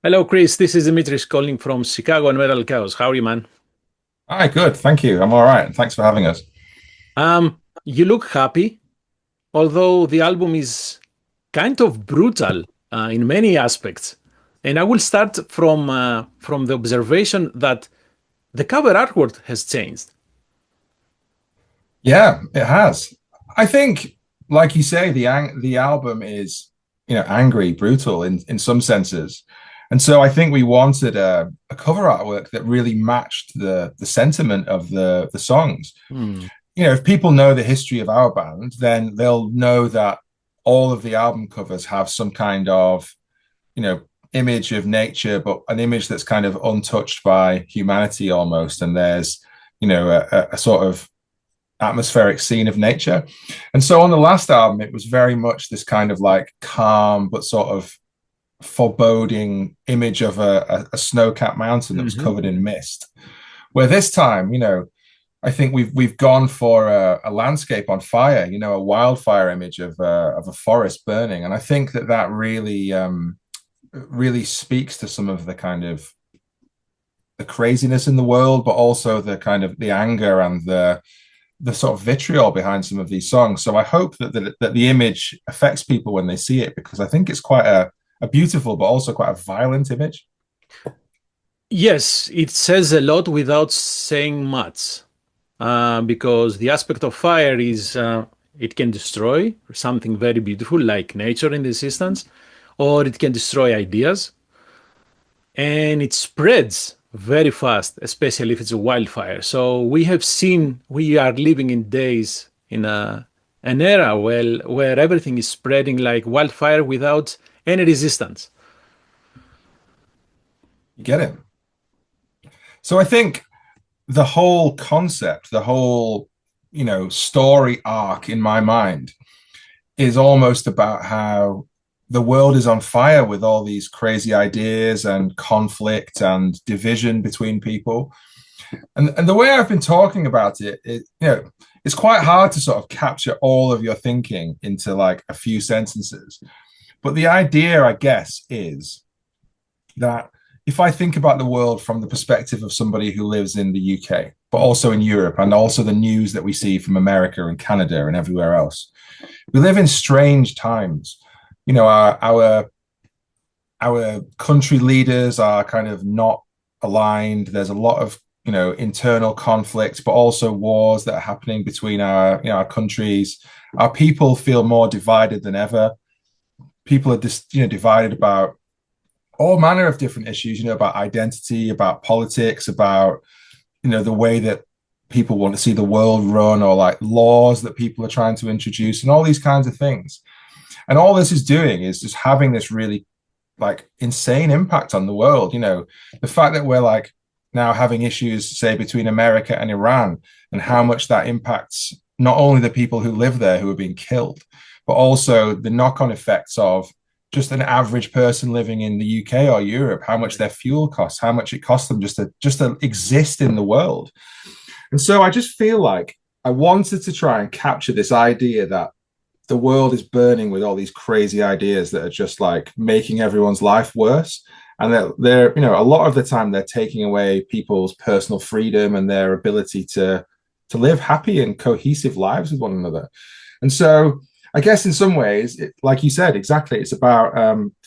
Hello, Chris. This is Dimitris calling from Chicago and Metal KAOZ. How are you, man? Hi, good. Thank you. I'm all right. Thanks for having us. You look happy, although the album is kind of brutal in many aspects. And I will start from the observation that the cover artwork has changed. Yeah, it has. I think, like you say, the album is, angry, brutal in some senses. And so I think we wanted a cover artwork that really matched the sentiment of the songs. Hmm. If people know the history of our band, then they'll know that all of the album covers have some kind of, you know, image of nature, but an image that's kind of untouched by humanity almost. And there's, a sort of atmospheric scene of nature. And so on the last album, it was very much this kind of like calm, but sort of foreboding image of a snow-capped mountain that was Hmm. covered in mist. Where this time, I think we've gone for a landscape on fire, a wildfire image of a forest burning, and I think that really speaks to some of the kind of the craziness in the world, but also the kind of the anger and the sort of vitriol behind some of these songs. So I hope that the image affects people when they see it, because I think it's quite a beautiful but also quite a violent image. Yes, it says a lot without saying much, because the aspect of fire is it can destroy something very beautiful like nature in this instance, or it can destroy ideas and it spreads very fast, especially if it's a wildfire. So we are living in days in an era where everything is spreading like wildfire without any resistance. You get it? So I think the whole concept, the whole, story arc in my mind is almost about how the world is on fire with all these crazy ideas and conflict and division between people. And the way I've been talking about it's quite hard to sort of capture all of your thinking into like a few sentences. But the idea, I guess, is that if I think about the world from the perspective of somebody who lives in the UK, but also in Europe, and also the news that we see from America and Canada and everywhere else, we live in strange times. Our country leaders are kind of not aligned. There's a lot of internal conflicts, but also wars that are happening between our countries. Our people feel more divided than ever. People are just divided about all manner of different issues. About identity, about politics, about the way that people want to see the world run, or like laws that people are trying to introduce, and all these kinds of things. And all this is doing is just having this really like insane impact on the world. The fact that we're like now having issues, say, between America and Iran, and how much that impacts not only the people who live there who are being killed, but also the knock-on effects of just an average person living in the UK or Europe, how much their fuel costs, how much it costs them just to exist in the world. And so I just feel like I wanted to try and capture this idea that the world is burning with all these crazy ideas that are just like making everyone's life worse. And that they're, a lot of the time they're taking away people's personal freedom and their ability to live happy and cohesive lives with one another. And so I guess in some ways, like you said, exactly, it's about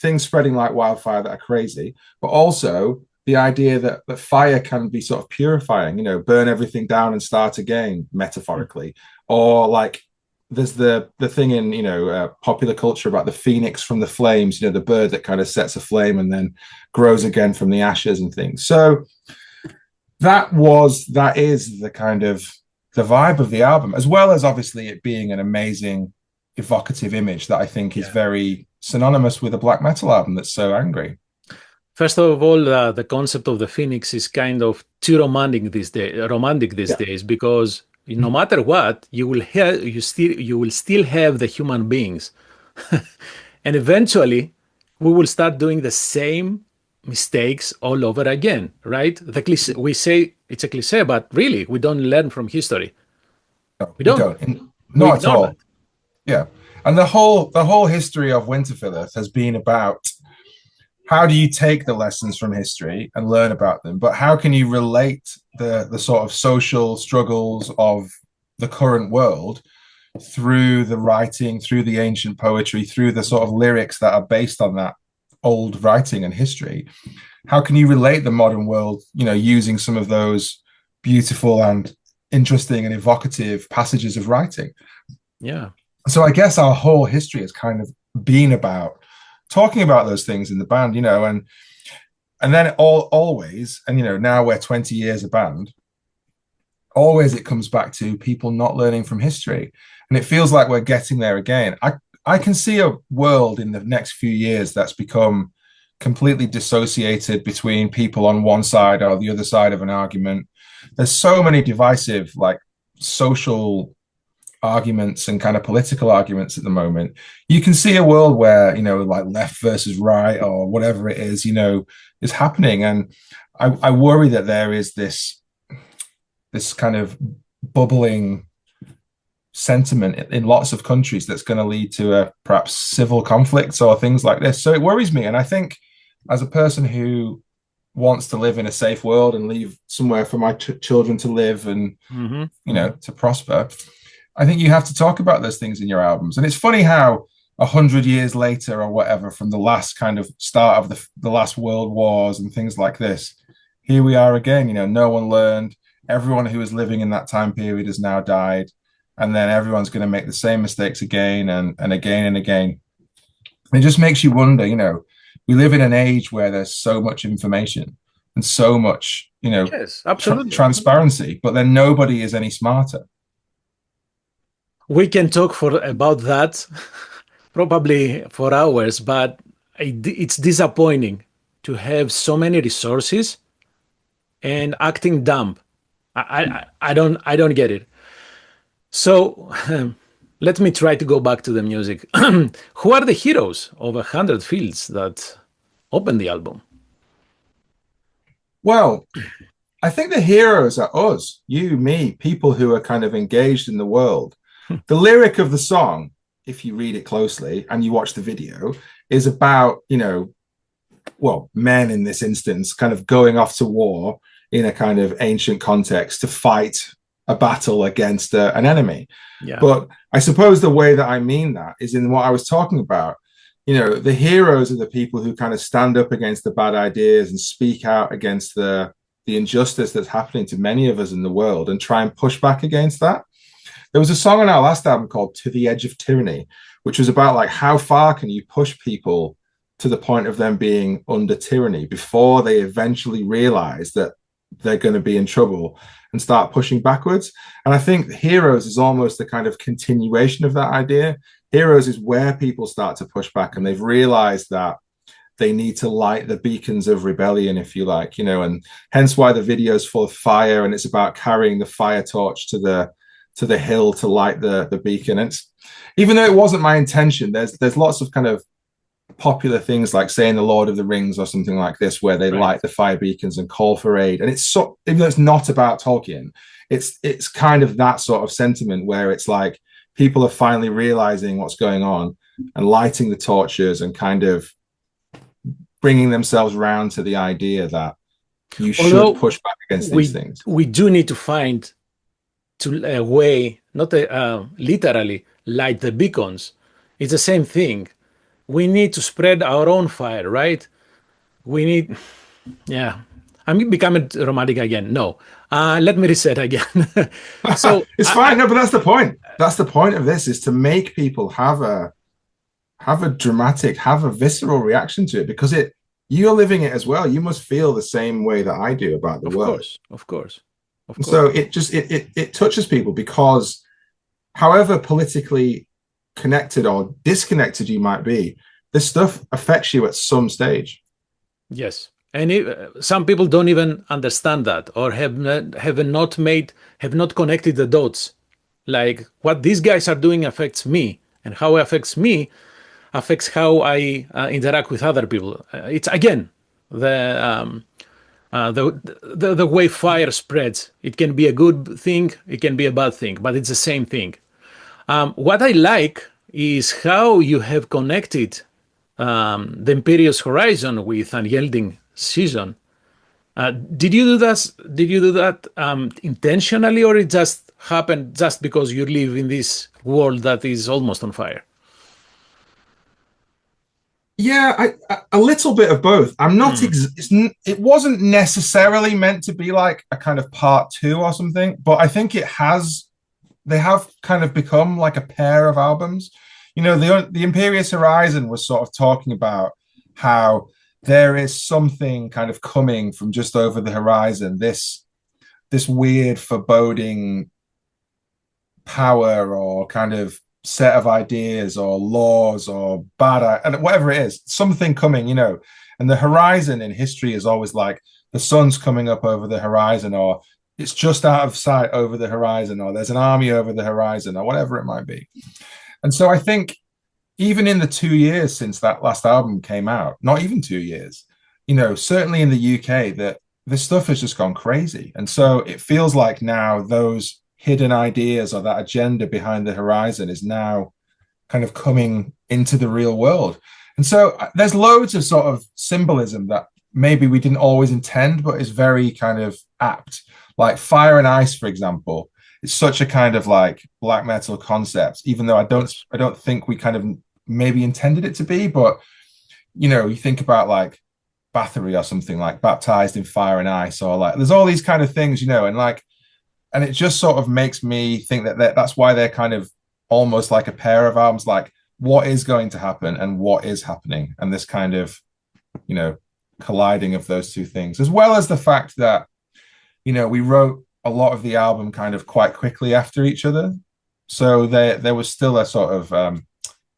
things spreading like wildfire that are crazy, but also the idea that fire can be sort of purifying, burn everything down and start again, metaphorically, or like there's the thing in popular culture about the phoenix from the flames, the bird that kind of sets a flame and then grows again from the ashes and things. So that is the kind of the vibe of the album, as well as obviously it being an amazing evocative image that I think is Yeah. very synonymous with a black metal album that's so angry. First of all, the concept of the phoenix is kind of too romantic these Yeah. days because no matter what, you will still have the human beings, and eventually we will start doing the same mistakes all over again, right? The cliche, we say it's a cliche, but really we don't learn from history. No, We we don't. don't. We Not at ignore that. all. Yeah. And the whole history of Winterfylleth has been about how do you take the lessons from history and learn about them, but how can you relate the sort of social struggles of the current world through the writing, through the ancient poetry, through the sort of lyrics that are based on that old writing and history? How can you relate the modern world, using some of those beautiful and interesting and evocative passages of writing? Yeah. So I guess our whole history has kind of been about talking about those things in the band, and then always, and now we're 20 years a band, always it comes back to people not learning from history. And it feels like we're getting there again. I can see a world in the next few years that's become completely dissociated between people on one side or the other side of an argument. There's so many divisive, like, social arguments and kind of political arguments at the moment. You can see a world where, like left versus right or whatever it is happening. And I worry that there is this kind of bubbling sentiment in lots of countries that's going to lead to perhaps civil conflicts or things like this. So it worries me. And I think, as a person who wants to live in a safe world and leave somewhere for my children to live and to prosper, I think you have to talk about those things in your albums. And it's funny how 100 years later or whatever, from the last kind of start of the last world wars and things like this, here we are again. No one learned. Everyone who was living in that time period has now died, and then everyone's going to make the same mistakes again and again and again. It just makes you wonder, we live in an age where there's so much information and so much, Yes, absolutely. transparency, but then nobody is any smarter. We can talk about that probably for hours, but it's disappointing to have so many resources and acting dumb. I don't get it. So let me try to go back to the music. Who are the heroes of 100 Fields that open the album? Well, I think the heroes are us, you, me, people who are kind of engaged in the world. The lyric of the song, if you read it closely and you watch the video, is about, men in this instance kind of going off to war in a kind of ancient context to fight a battle against an enemy. Yeah. But I suppose the way that I mean that is in what I was talking about. The heroes are the people who kind of stand up against the bad ideas and speak out against the injustice that's happening to many of us in the world and try and push back against that. There was a song on our last album called To the Edge of Tyranny, which was about like how far can you push people to the point of them being under tyranny before they eventually realize that they're going to be in trouble and start pushing backwards. And I think Heroes is almost a kind of continuation of that idea. Heroes is where people start to push back and they've realized that they need to light the beacons of rebellion, if you like, and hence why the video is full of fire and it's about carrying the fire torch to the hill to light the beacon. And even though it wasn't my intention, there's lots of kind of popular things like saying the Lord of the Rings or something like this, where they light the fire beacons and call for aid. And it's so, even though it's not about Tolkien, it's kind of that sort of sentiment where it's like people are finally realizing what's going on and lighting the torches and kind of bringing themselves around to the idea that you should push back against these things. We do need to find a way, not literally light the beacons. It's the same thing. We need to spread our own fire, right? We need, yeah. I'm becoming romantic again. No, let me reset again. So it's fine. No, but that's the point. That's the point of this, is to make people have a dramatic, have a visceral reaction to it, because you're living it as well. You must feel the same way that I do about the world. Of course. So it touches people because however politically connected or disconnected you might be, this stuff affects you at some stage. Yes. And some people don't even understand that, or have not connected the dots. Like what these guys are doing affects me, and how it affects me affects how I interact with other people. It's again the way fire spreads. It can be a good thing, it can be a bad thing, but it's the same thing. What I like is how you have connected the Imperious Horizon with Unyielding Season. Did you do that? Did you do that intentionally, or it just happened just because you live in this world that is almost on fire? Yeah, a little bit of both. I'm not. Hmm. It wasn't necessarily meant to be like a kind of part two or something, but I think it has. They have kind of become like a pair of albums. You know, the Imperious Horizon was sort of talking about how there is something kind of coming from just over the horizon. This weird foreboding power or kind of set of ideas or laws or and whatever it is, something coming, you know. And the horizon in history is always like the sun's coming up over the horizon, or it's just out of sight over the horizon, or there's an army over the horizon, or whatever it might be. And so I think even in the 2 years since that last album came out, not even 2 years, you know, certainly in the UK, that this stuff has just gone crazy. And so it feels like now those hidden ideas or that agenda behind the horizon is now kind of coming into the real world. And so there's loads of sort of symbolism that maybe we didn't always intend, but is very kind of apt. Like Fire and Ice, for example, it's such a kind of like black metal concept, even though Course. I don't think we kind of maybe intended it to be. But you know, you think about like Bathory or something, like Baptized in Fire and Ice, or like there's all these kind of things, you know, and like, and it just sort of makes me think that that's why they're kind of almost like a pair of arms, like what is going to happen and what is happening, and this kind of, you know, colliding of those two things, as well as the fact that, you know, we wrote a lot of the album kind of quite quickly after each other, so there was still a sort of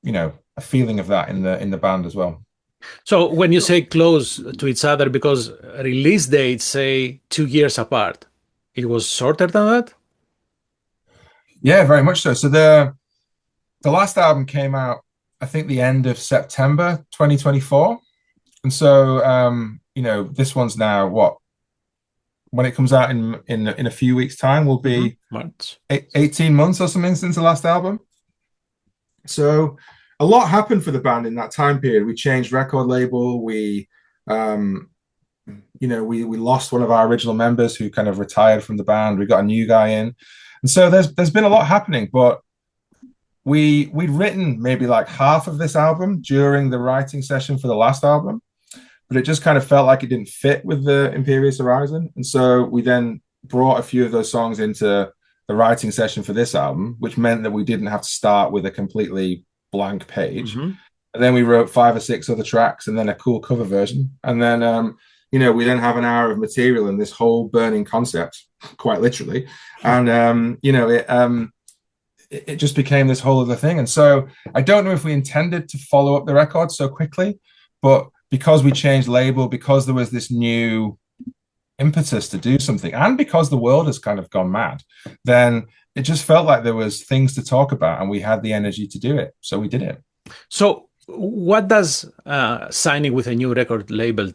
you know, a feeling of that in the band as well. So when you say close to each other, because release dates say 2 years apart, it was shorter than that? Yeah, very much so. So the last album came out, I think, the end of September 2024. And so you know, this one's now what, when it comes out in a few weeks' time, will be March. 18 months or something since the last album. So a lot happened for the band in that time period. We changed record label. Um, you know, we lost one of our original members who kind of retired from the band. We got a new guy in, and so there's been a lot happening. But we'd written maybe like half of this album during the writing session for the last album, but it just kind of felt like it didn't fit with the Imperious Horizon, and so we then brought a few of those songs into the writing session for this album, which meant that we didn't have to start with a completely blank page. Mm-hmm. And then we wrote 5 or 6 other tracks and then a cool cover version. And then, you know, we then have an hour of material and this whole burning concept, quite literally. And, you know, it just became this whole other thing. And so I don't know if we intended to follow up the record so quickly, but because we changed label, because there was this new impetus to do something, and because the world has kind of gone mad, then it just felt like there was things to talk about and we had the energy to do it. So we did it. So what does signing with a new record label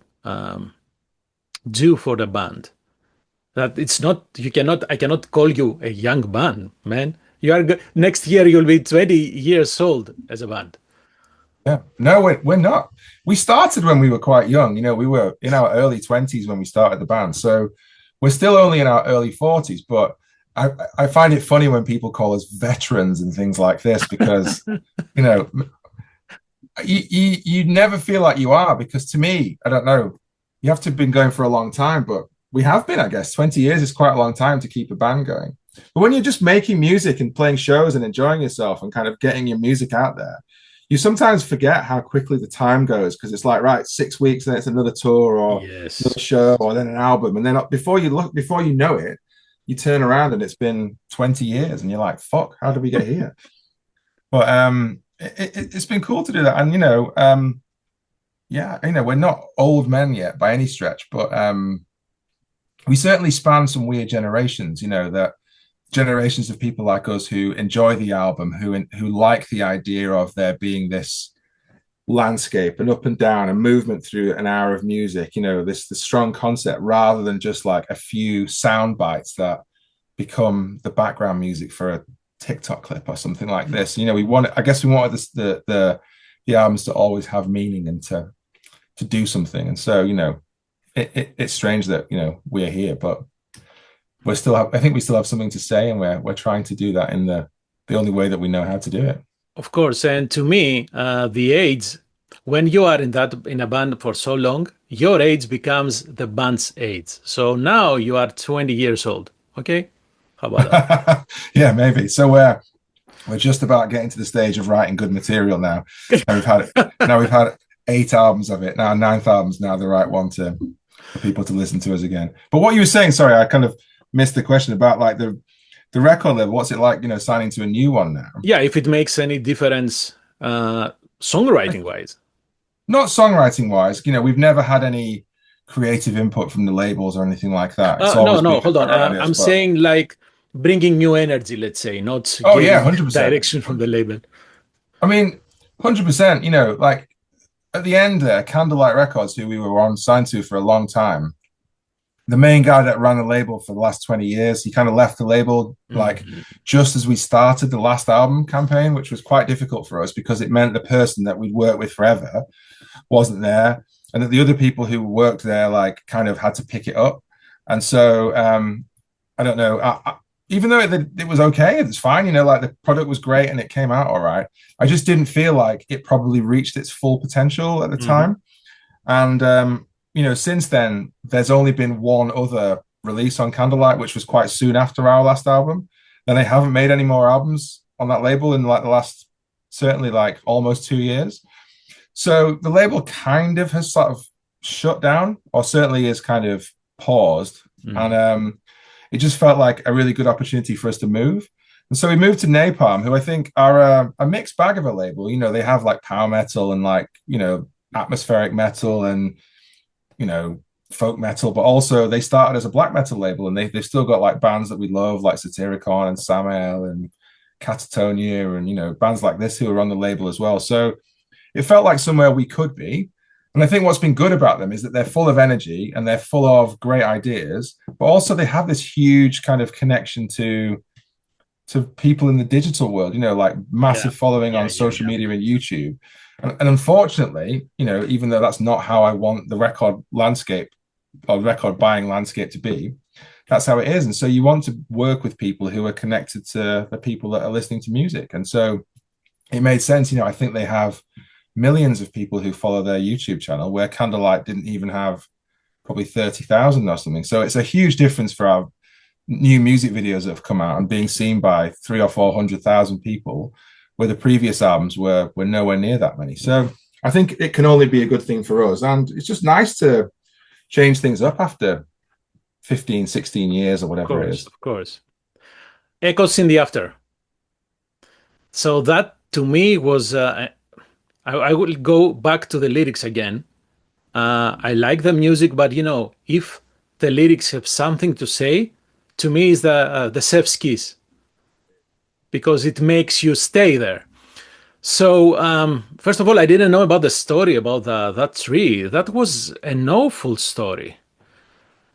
do for the band? That it's not, you cannot, I cannot call you a young band, man. You are next year you'll be 20 years old as a band. Yeah, no, we're not. We started when we were quite young. You know, we were in our early 20s when we started the band. So we're still only in our early 40s. But I find it funny when people call us veterans and things like this, because, you know, you never feel like you are, because to me, I don't know, you have to have been going for a long time, but we have been, I guess. 20 years is quite a long time to keep a band going. But when you're just making music and playing shows and enjoying yourself and kind of getting your music out there, you sometimes forget how quickly the time goes, because it's like, right, 6 weeks, and then it's another tour or Yes. another show or then an album. And then before you know it, you turn around and it's been 20 years and you're like, fuck, how did we get here? But it's been cool to do that. And, you know, yeah, you know, we're not old men yet by any stretch, but we certainly span some weird generations, you know, that generations of people like us who enjoy the album, who like the idea of there being this landscape and up and down and movement through an hour of music, you know, this the strong concept, rather than just like a few sound bites that become the background music for a TikTok clip or something like this. You know, I guess we wanted this, the the albums to always have meaning and to do something. And so, it's strange that we're here, but I think we still have something to say, and we're trying to do that in the only way that we know how to do it. Of course, and to me, the age, when you are in a band for so long, your age becomes the band's age. So now you are 20 years old. Okay, how about that? Yeah, maybe. So we're just about getting to the stage of writing good material now. And we've had 8 albums of it. Now ninth album's now the right one for people to listen to us again. But what you were saying, sorry, I kind of missed the question about like the record label. What's it like, signing to a new one now? Yeah, if it makes any difference songwriting wise. Not songwriting wise. We've never had any creative input from the labels or anything like that. It's always No, been hold on. our ideas, I'm saying like bringing new energy, let's say, not oh yeah, getting 100%. direction from the label. I mean, 100%. Like at the end there, Candlelight Records, who we were on signed to for a long time, the main guy that ran the label for the last 20 years, he kind of left the label like just as we started the last album campaign, which was quite difficult for us because it meant the person that we'd worked with forever wasn't there, and that the other people who worked there like kind of had to pick it up. And so I don't know, even though it was okay, it's fine, like the product was great and it came out all right, I just didn't feel like it probably reached its full potential at the time. And since then there's only been one other release on Candlelight, which was quite soon after our last album. Then they haven't made any more albums on that label in like the last, certainly like almost 2 years. So the label kind of has sort of shut down, or certainly is kind of paused. And it just felt like a really good opportunity for us to move. And so we moved to Napalm, who I think are a mixed bag of a label. They have like power metal and like, atmospheric metal and, folk metal, but also they started as a black metal label, and they've still got like bands that we love, like Satyricon and Samael and Catatonia and, bands like this who are on the label as well. So it felt like somewhere we could be. And I think what's been good about them is that they're full of energy and they're full of great ideas, but also they have this huge kind of connection to people in the digital world, like massive following on social media and YouTube. And unfortunately, even though that's not how I want the record landscape or record buying landscape to be, that's how it is. And so you want to work with people who are connected to the people that are listening to music. And so it made sense. I think they have millions of people who follow their YouTube channel, where Candlelight didn't even have probably 30,000 or something. So it's a huge difference for our new music videos that have come out and being seen by 300,000 or 400,000 people, where the previous albums were nowhere near that many. So I think it can only be a good thing for us. And it's just nice to change things up after 15, 16 years or whatever it is. Of course. Echoes in the After. So that to me was, I will go back to the lyrics again. I like the music, but if the lyrics have something to say, to me is the chef's kiss, because it makes you stay there. So first of all, I didn't know about the story about that tree. That was an awful story,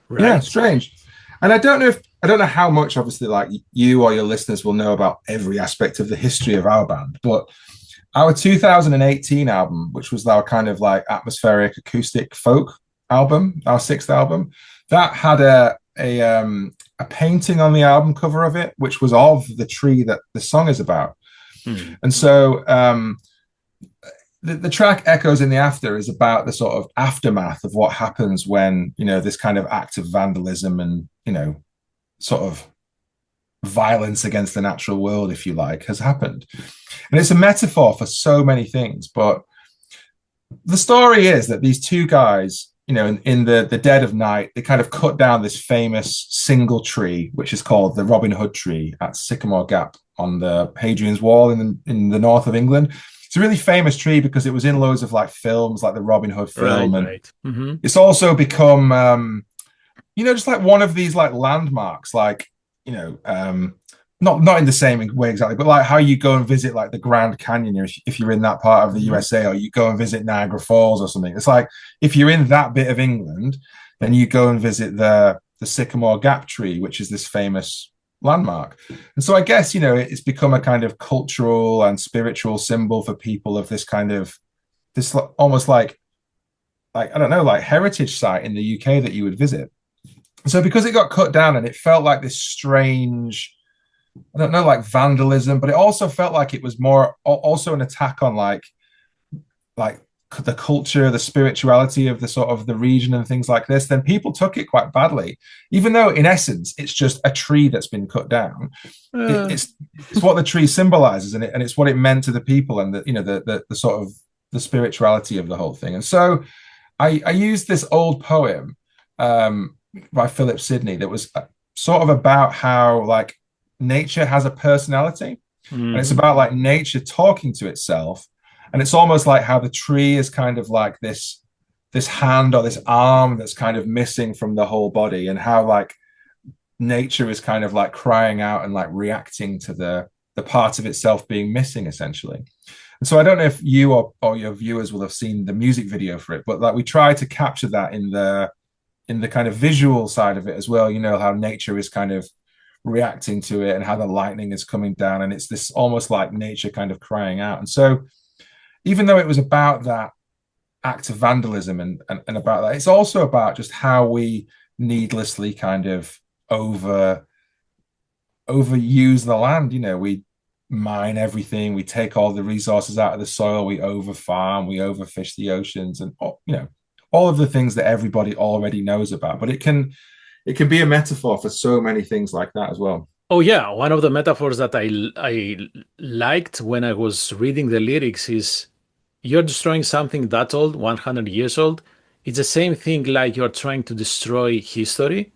right? Yeah, strange. And I don't know how much, obviously, like you or your listeners will know about every aspect of the history of our band, but our 2018 album, which was our kind of like atmospheric acoustic folk album, our 6th album, that had a painting on the album cover of it, which was of the tree that the song is about. And so the track Echoes in the After is about the sort of aftermath of what happens when, this kind of act of vandalism and, sort of violence against the natural world, if you like, has happened. And it's a metaphor for so many things. But the story is that these two guys, in the dead of night, they kind of cut down this famous single tree, which is called the Robin Hood tree at Sycamore Gap on the Hadrian's Wall in the north of England. It's a really famous tree because it was in loads of like films, like the Robin Hood film. Right. And it's also become, just like one of these like landmarks, like, not in the same way exactly, but like how you go and visit like the Grand Canyon if you're in that part of the USA, or you go and visit Niagara Falls or something. It's like if you're in that bit of England, then you go and visit the Sycamore Gap tree, which is this famous landmark. And so I guess, it's become a kind of cultural and spiritual symbol for people of this kind of this almost like I don't know, like heritage site in the UK that you would visit. So because it got cut down and it felt like this strange, I don't know, like vandalism, but it also felt like it was more also an attack on like the culture, the spirituality of the sort of the region and things like this, then people took it quite badly, even though in essence it's just a tree that's been cut down. It, Uh, it's what the tree symbolizes, and it's what it meant to the people, and the sort of the spirituality of the whole thing. And so I used this old poem by Philip Sidney that was sort of about how like nature has a personality, and it's mhm. about like nature talking to itself, and it's almost like how the tree is kind of like this hand or this arm that's kind of missing from the whole body, and how like nature is kind of like crying out and like reacting to the part of itself being missing essentially. And so I don't know if you or your viewers will have seen the music video for it, but like we try to capture that in the kind of visual side of it as well. You know, how nature is kind of reacting to it and how the lightning is coming down, and it's this almost like nature kind of crying out. And so even though it was about that act of vandalism and about that, it's also about just how we needlessly kind of overuse the land. You know, we mine everything, we take all the resources out of the soil, we over farm, we overfish the oceans, and you know, all of the things that everybody already knows about. But it can be a metaphor for so many things like that as well. Oh yeah, one of the metaphors that I liked when I was reading the lyrics is you're destroying something that old, 100 years old. It's the same thing like you're trying to destroy history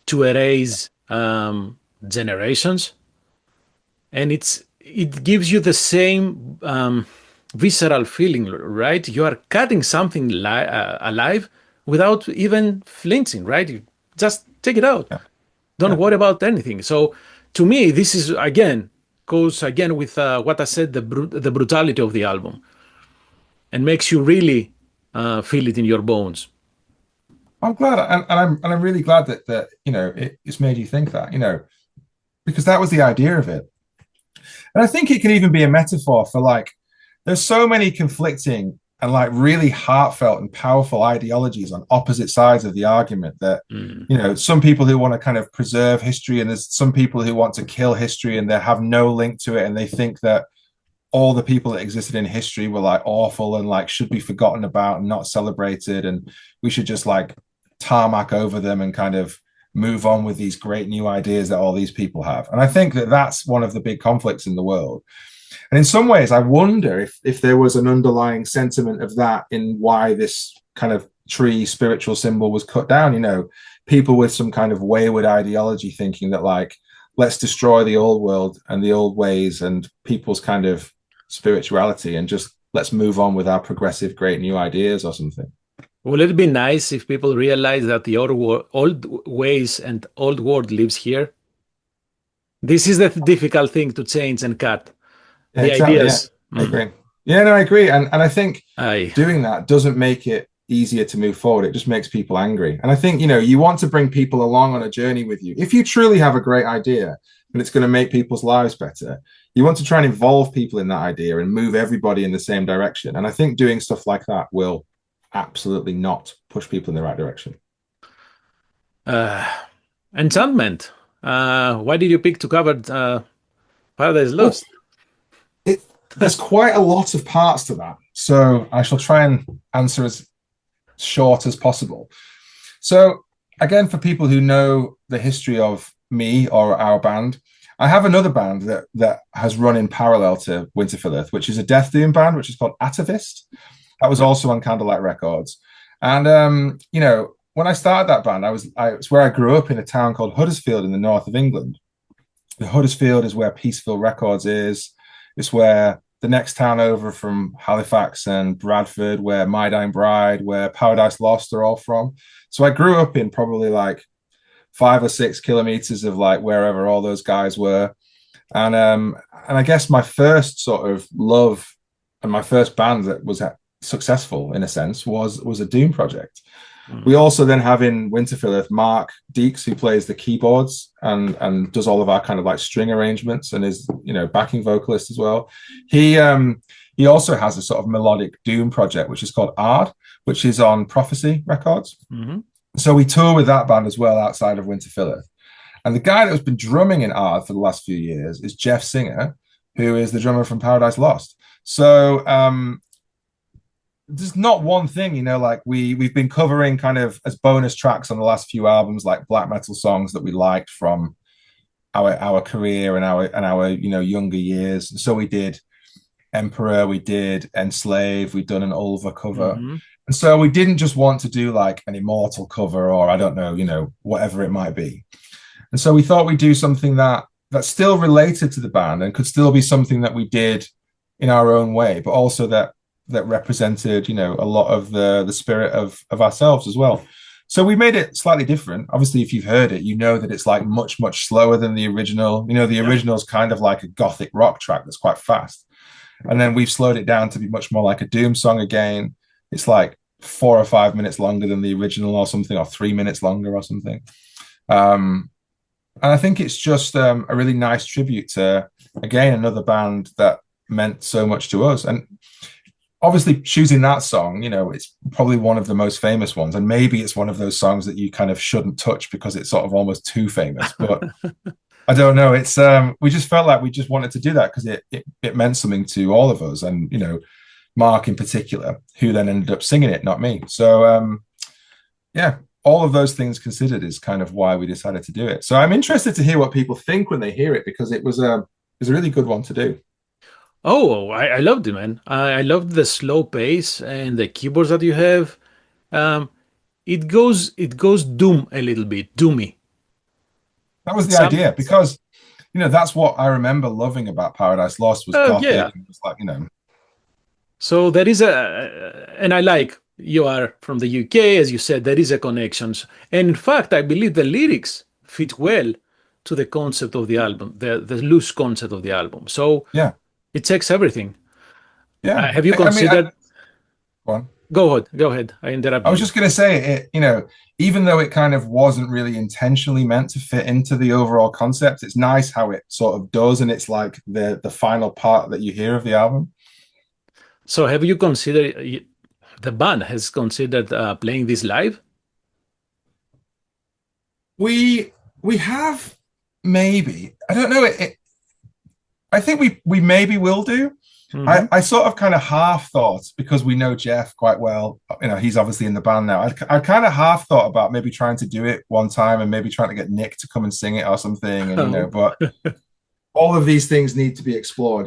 to erase generations, and it gives you the same visceral feeling, right? You are cutting something alive without even flinching, right? You just take it out. Yeah, Don't yeah. worry about anything. So to me, this is again goes again with what I said, the brutality of the album, and makes you really feel it in your bones. I'm glad, and I'm really glad that you know it's made you think that, you know, because that was the idea of it. And I think it can even be a metaphor for like, there's so many conflicting and like really heartfelt and powerful ideologies on opposite sides of the argument that, Mm. you know, some people who want to kind of preserve history, and there's some people who want to kill history and they have no link to it. And they think that all the people that existed in history were like awful and like should be forgotten about and not celebrated. And we should just like tarmac over them and kind of move on with these great new ideas that all these people have. And I think that that's one of the big conflicts in the world. And in some ways, I wonder if there was an underlying sentiment of that in why this kind of tree spiritual symbol was cut down. You know, people with some kind of wayward ideology thinking that like, let's destroy the old world and the old ways and people's kind of spirituality and just let's move on with our progressive great new ideas or something. Will it be nice if people realize that the old ways and old world lives here? This is the difficult thing to change and cut. Yeah, The exactly. Yeah, ideas. I agree. Yeah, no, I agree. And I think Aye. doing that doesn't make it easier to move forward. It just makes people angry. And I think, you know, you want to bring people along on a journey with you. If you truly have a great idea and it's going to make people's lives better, you want to try and involve people in that idea and move everybody in the same direction. And I think doing stuff like that will absolutely not push people in the right direction. Uh, Enchantment. Why did you pick to cover Paradise Well, Lost? there's quite a lot of parts to that. So I shall try and answer as short as possible. So, again, for people who know the history of me or our band, I have another band that has run in parallel to Winterfylleth, which is a death doom band, which is called Atavist. That was also on Candlelight Records. And you know, when I started that band, it's where I grew up in a town called Huddersfield in the north of England. The Huddersfield is where Peaceville Records is. It's where the next town over from Halifax and Bradford, where My Dying Bride, where Paradise Lost are all from. So I grew up in probably like 5 or 6 kilometers of like wherever all those guys were. And I guess my first sort of love and my first band that was successful in a sense was a Doom project. We Mm. also then have in Winterfylleth Mark Deeks, who plays the keyboards and does all of our kind of like string arrangements and is, you know, backing vocalist as well. He he also has a sort of melodic doom project, which is called Ard, which is on Prophecy Records. Mm-hmm. So we tour with that band as well outside of Winterfylleth. And the guy that has been drumming in Ard for the last few years is Jeff Singer, who is the drummer from Paradise Lost. So there's not one thing, like we've been covering kind of as bonus tracks on the last few albums, like black metal songs that we liked from our career and our younger years. So we did Emperor, we did Enslave, we've done an Ulva cover. Mm-hmm. And so we didn't just want to do like an Immortal cover or I don't know, whatever it might be. And so we thought we'd do something that's still related to the band and could still be something that we did in our own way, but also that represented, a lot of the spirit of ourselves as well. So we made it slightly different. Obviously, if you've heard it, you know that it's like much, much slower than the original. The original is kind of like a gothic rock track that's quite fast. And then we've slowed it down to be much more like a doom song again. It's like 4 or 5 minutes longer than the original or something, or 3 minutes longer or something. And I think it's just a really nice tribute to, again, another band that meant so much to us. And obviously choosing that song, it's probably one of the most famous ones. And maybe it's one of those songs that you kind of shouldn't touch because it's sort of almost too famous. But I don't know. It's we just felt like we just wanted to do that because it meant something to all of us. And, Mark in particular, who then ended up singing it, not me. So, yeah. All of those things considered is kind of why we decided to do it. So I'm interested to hear what people think when they hear it because it was a really good one to do. Oh, I loved it, man. I loved the slow pace and the keyboards that you have. Um, it goes doom a little bit, doomy. That was the Some, idea because that's what I remember loving about Paradise Lost was gothic. yeah. It was like So there is and I like you are from the UK, as you said, there is a connections. And in fact, I believe the lyrics fit well to the concept of the album, the loose concept of the album. So yeah, it takes everything. yeah. Have you I mean, considered? go on. Go ahead, go ahead. I I interrupted was you. just going to say it, even though it kind of wasn't really intentionally meant to fit into the overall concept, it's nice how it sort of does. And it's like the final part that you hear of the album. So have you considered the band has considered playing this live? We have maybe, I don't know. I think we maybe will do. Hmm. I sort of kind of half thought because we know Jeff quite well. He's obviously in the band now. I kind of half thought about maybe trying to do it one time and maybe trying to get Nick to come and sing it or something. And Oh. but all of these things need to be explored.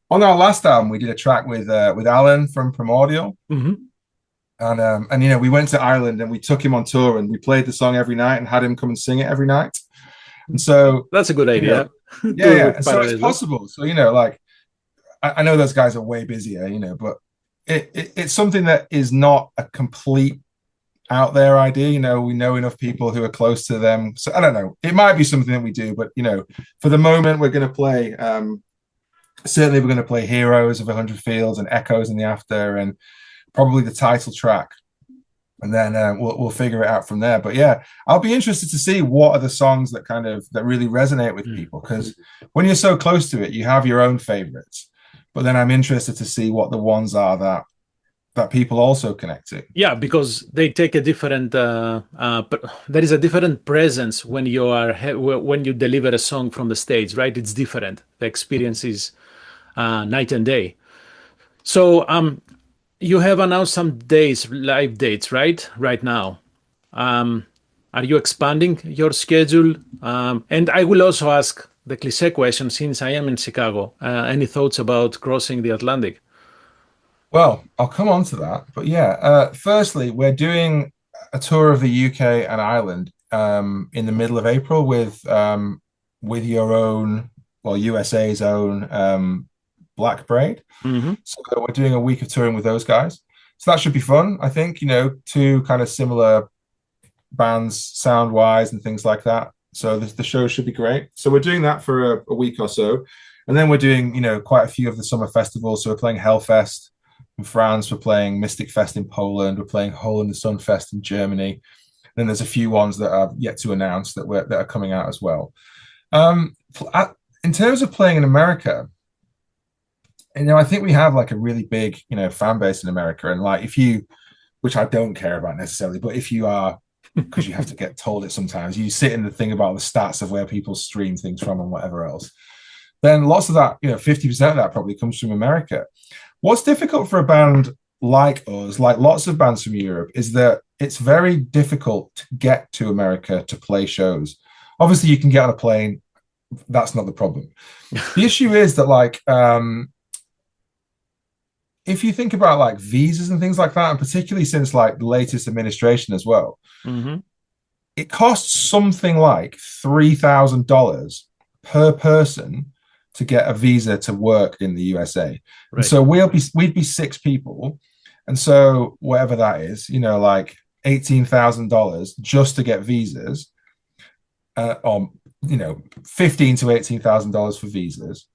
On our last album, we did a track with Alan from Primordial, Hmm. and we went to Ireland and we took him on tour and we played the song every night and had him come and sing it every night. And so, That's a good you know, idea. yeah, Tour yeah. with And so it's Paradise Lost. possible. So, like I know those guys are way busier, but it's something that is not a complete out there idea. We know enough people who are close to them. So I don't know. It might be something that we do, but for the moment, we're going to play. Certainly, we're going to play Heroes of 100 Fields and Echoes in the After, and probably the title track, and then we'll figure it out from there. But yeah, I'll be interested to see what are the songs that really resonate with people, because when you're so close to it, you have your own favorites. But then I'm interested to see what the ones are that people also connect to. Yeah, because they take a different. There is a different presence when you are when you deliver a song from the stage, right? It's different. The experience is night and day. So you have announced some days, live dates, right? Right now. Um, are you expanding your schedule? And I will also ask the cliché question, since I am in Chicago. Any thoughts about crossing the Atlantic? Well, I'll come on to that. But yeah, firstly, we're doing a tour of the UK and Ireland in the middle of April with your own, well, USA's own Black Braid. Hmm. So we're doing a week of touring with those guys. So that should be fun. I think, two kind of similar bands sound wise and things like that. So the show should be great. So we're doing that for a week or so. And then we're doing, quite a few of the summer festivals. So we're playing Hellfest in France, we're playing Mystic Fest in Poland, we're playing Hole in the Sun Fest in Germany. Then there's a few ones that are yet to announce that are coming out as well. In terms of playing in America, I think we have like a really big, fan base in America. And like, if you, which I don't care about necessarily, but if you are, because you have to get told it sometimes, you sit in the thing about the stats of where people stream things from and whatever else, then lots of that, 50% of that probably comes from America. What's difficult for a band like us, like lots of bands from Europe, is that it's very difficult to get to America to play shows. Obviously, you can get on a plane. That's not the problem. The issue is that, like, if you think about like visas and things like that, and particularly since like the latest administration as well, Mm-hmm. it costs something like $3,000 per person to get a visa to work in the USA. And Right. so we'd be six people. And so whatever that is, like $18,000 just to get visas, or $15,000 to $18,000 for visas.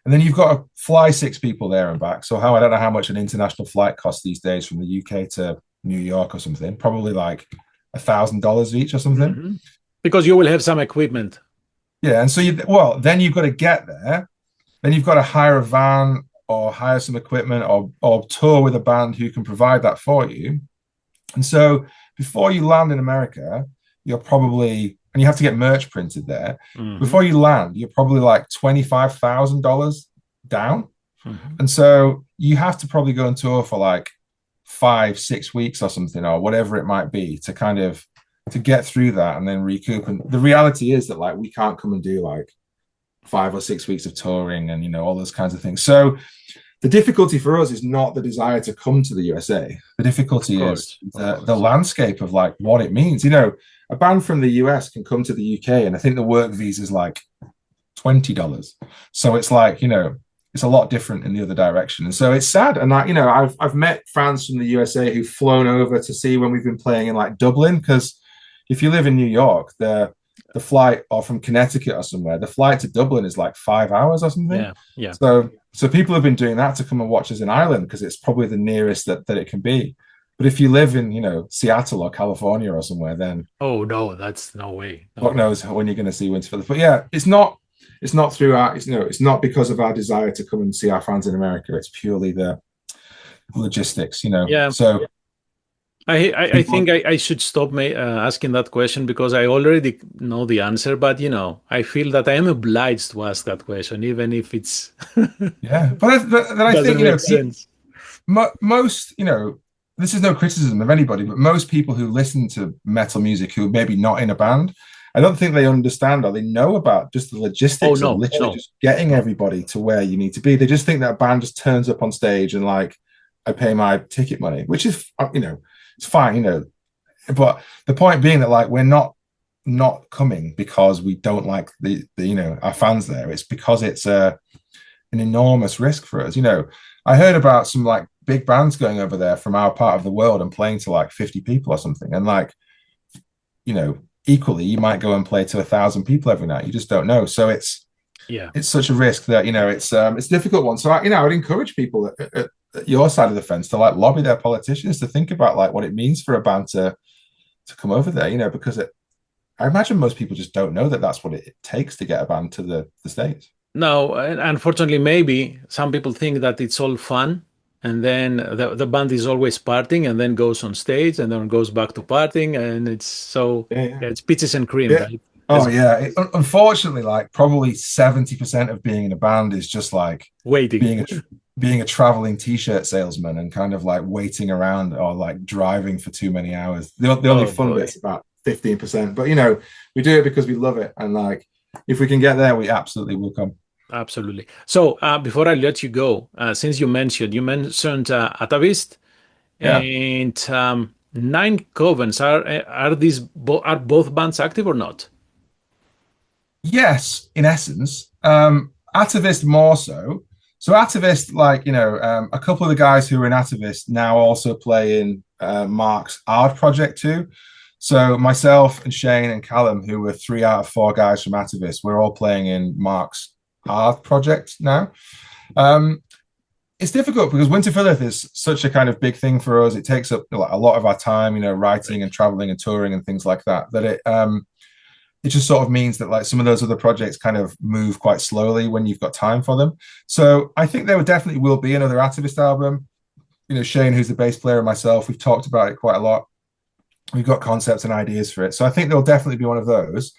And then you've got to fly six people there and back. So I don't know how much an international flight costs these days from the UK to New York or something. Probably like $1,000 each or something. Mm-hmm. Because you will have some equipment. Yeah, and so then you've got to get there. Then you've got to hire a van or hire some equipment or tour with a band who can provide that for you. And so before you land in America, you're probably, and you have to get merch printed there. Mm-hmm. Before you land, you're probably like $25,000 down. Mm-hmm. And so you have to probably go on tour for like 5-6 weeks or something, or whatever it might be, to kind of to get through that and then recoup. And the reality is that like we can't come and do like 5 or 6 weeks of touring and all those kinds of things. So the difficulty for us is not the desire to come to the USA. The difficulty is the landscape of like what it means. A band from the US can come to the UK, and I think the work visa is like $20. So it's like, it's a lot different in the other direction. And so it's sad. And I've met fans from the USA who've flown over to see when we've been playing in like Dublin, because if you live in New York, the flight, or from Connecticut or somewhere, the flight to Dublin is like 5 hours or something. Yeah, yeah. So people have been doing that to come and watch us in Ireland because it's probably the nearest that it can be. But if you live in, Seattle or California or somewhere, then oh no, that's no way. No fuck way. knows when you're going to see Winterfylleth. But yeah, it's not through our, it's not because of our desire to come and see our fans in America. It's purely the logistics. Yeah. So I think I should stop asking that question because I already know the answer, but I feel that I am obliged to ask that question, even if it's yeah. But then I doesn't think make sense. most this is no criticism of anybody, but most people who listen to metal music who are maybe not in a band, I don't think they understand or they know about just the logistics of literally just getting everybody to where you need to be. They just think that a band just turns up on stage and like, I pay my ticket money, which is it's fine, but the point being that like we're not coming because we don't like the our fans there. It's because it's an enormous risk for us. I heard about some like big bands going over there from our part of the world and playing to like 50 people or something, and like equally you might go and play to 1,000 people every night. You just don't know. So it's such a risk that it's a difficult one. So I would encourage people at your side of the fence to like lobby their politicians to think about like what it means for a band to come over there, because I imagine most people just don't know that that's what it takes to get a band to the States. No, unfortunately, maybe some people think that it's all fun, and then the band is always partying, and then goes on stage, and then goes back to partying, and it's so it's peaches and cream, right? Oh yeah. Unfortunately, like probably 70% of being in a band is just like waiting, being a traveling t-shirt salesman and kind of like waiting around or like driving for too many hours. The only fun bit's about 15%, but we do it because we love it, and like if we can get there, we absolutely will come. Absolutely. So before I let you go, since you mentioned Atavist and Nine Covens, are both bands active or not? Yes, in essence. Atavist more so. So Atavist, like a couple of the guys who are in Atavist now also play in Mark's art project too. So myself and Shane and Callum, who were 3 out of 4 guys from Atavist, we're all playing in Mark's art project now. It's difficult because Winterfylleth is such a kind of big thing for us. It takes up a lot of our time, writing and traveling and touring and things like that. That it just sort of means that like some of those other projects kind of move quite slowly when you've got time for them. So I think there definitely will be another Activist album. You know, Shane, who's the bass player, and myself, we've talked about it quite a lot. We've got concepts and ideas for it. So I think there'll definitely be one of those.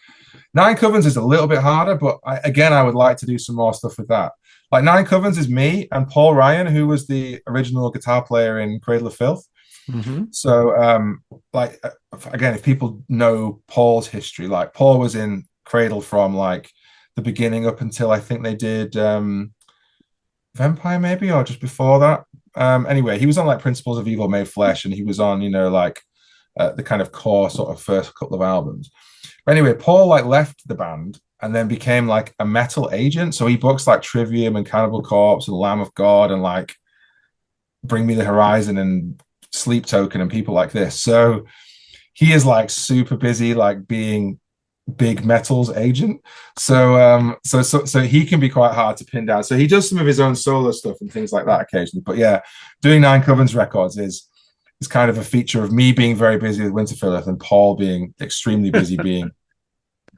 Nine Covens is a little bit harder, but I would like to do some more stuff with that. Like Nine Covens is me and Paul Ryan, who was the original guitar player in Cradle of Filth. Mm-hmm. So, again, if people know Paul's history, like Paul was in Cradle from like the beginning up until I think they did Vampire, maybe, or just before that. Anyway, he was on like Principles of Evil Made Flesh, and he was on, like the kind of core sort of first couple of albums. But anyway, Paul like left the band and then became like a metal agent. So he books like Trivium and Cannibal Corpse and Lamb of God and like Bring Me the Horizon and Sleep Token and people like this. So he is like super busy, like being big metals agent. So he can be quite hard to pin down. So he does some of his own solo stuff and things like that occasionally. But yeah, doing Nine Covens records is kind of a feature of me being very busy with Winterfylleth and Paul being extremely busy being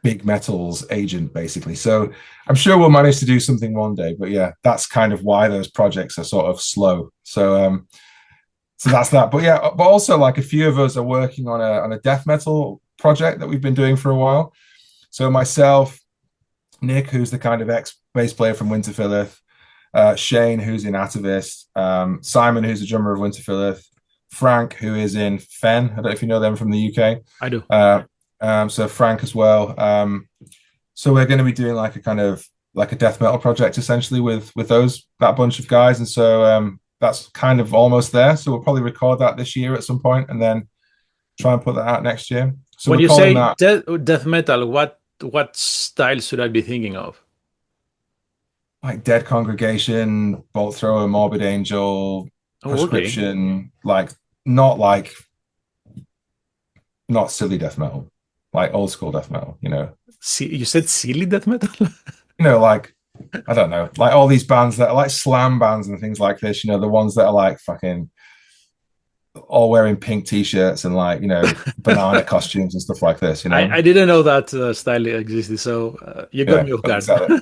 big metals agent, basically. So I'm sure we'll manage to do something one day. But yeah, that's kind of why those projects are sort of slow. So that's that. But yeah, but also like a few of us are working on a death metal project that we've been doing for a while. So myself, Nick, who's the kind of ex-bass player from Winterfylleth, Shane, who's in Activist, Simon, who's the drummer of Winterfylleth, Frank, who is in Fen. I don't know if you know them from the UK. I do. So Frank as well. So we're going to be doing like a kind of like a death metal project essentially with that bunch of guys. And so that's kind of almost there. So we'll probably record that this year at some point and then try and put that out next year. So when you say death metal, what style should I be thinking of? Like Dead Congregation, Bolt Thrower, Morbid Angel, Prescription, okay. Not silly death metal, like old school death metal, You said silly death metal? Like, I don't know, like all these bands that are like slam bands and things like this, the ones that are like fucking all wearing pink t-shirts and like, banana costumes and stuff like this, I didn't know that style existed, so you got me off guard. Exactly.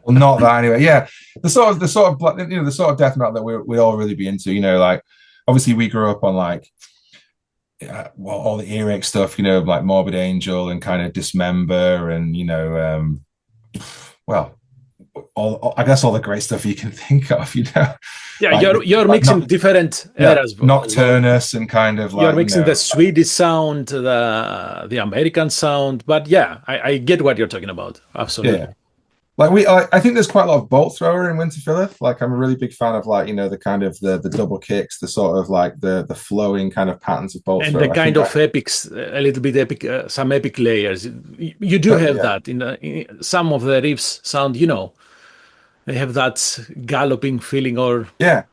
Well, not that anyway. Yeah, the sort of death metal that we all really be into. Like obviously we grew up on like all the earache stuff. Like Morbid Angel and kind of Dismember and I guess all the great stuff you can think of. Yeah, like, you're mixing different eras. Nocturnus and kind of like you're mixing the Swedish sound, the American sound. But yeah, I get what you're talking about. Absolutely. Yeah. Like I think there's quite a lot of Bolt Thrower in Winterfylleth. Like I'm a really big fan of like the kind of the double kicks, the sort of like the flowing kind of patterns of Bolt Thrower. And the kind of epics, a little bit epic, some epic layers. You do have that in some of the riffs sound. They have that galloping feeling, or yeah,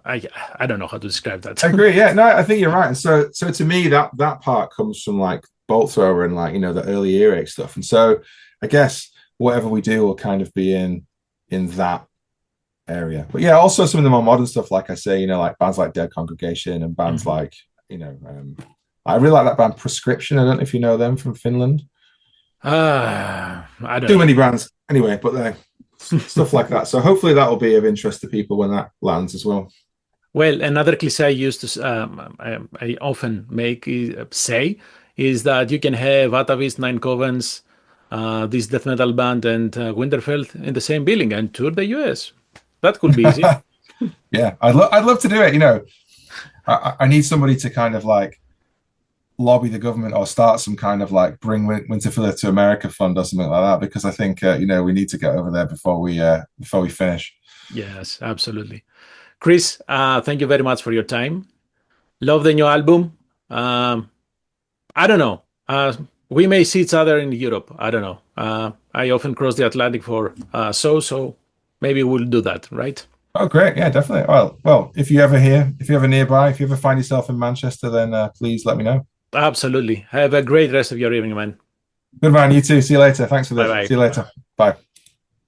I don't know how to describe that. I agree. Yeah, no, I think you're right. And so to me, that part comes from like Bolt Thrower and like the early earache stuff. And so I guess whatever we do will kind of be in that area. But yeah, also some of the more modern stuff, like I say, like bands like Dead Congregation and bands like I really like that band Prescription. I don't know if you know them from Finland. I don't too many bands anyway, but stuff like that. So hopefully that will be of interest to people when that lands as well. Well, another cliche I used to I often say is that you can have Atavist, Nine Covens, this death metal band, and Winterfylleth in the same building and tour the US. That could be easy. Yeah, I'd love to do it. I need somebody to kind of like lobby the government or start some kind of like bring Winterfylleth to America fund or something like that, because I think we need to get over there before we finish. Yes, absolutely. Chris, thank you very much for your time. Love the new album. I don't know. We may see each other in Europe. I don't know. I often cross the Atlantic for so maybe we'll do that, right? Oh, great. Yeah, definitely. Well, if you're ever nearby, if you ever find yourself in Manchester, then please let me know. Absolutely. Have a great rest of your evening, man. Good man. You too. See you later. Thanks for this. Bye-bye. See you later. Bye.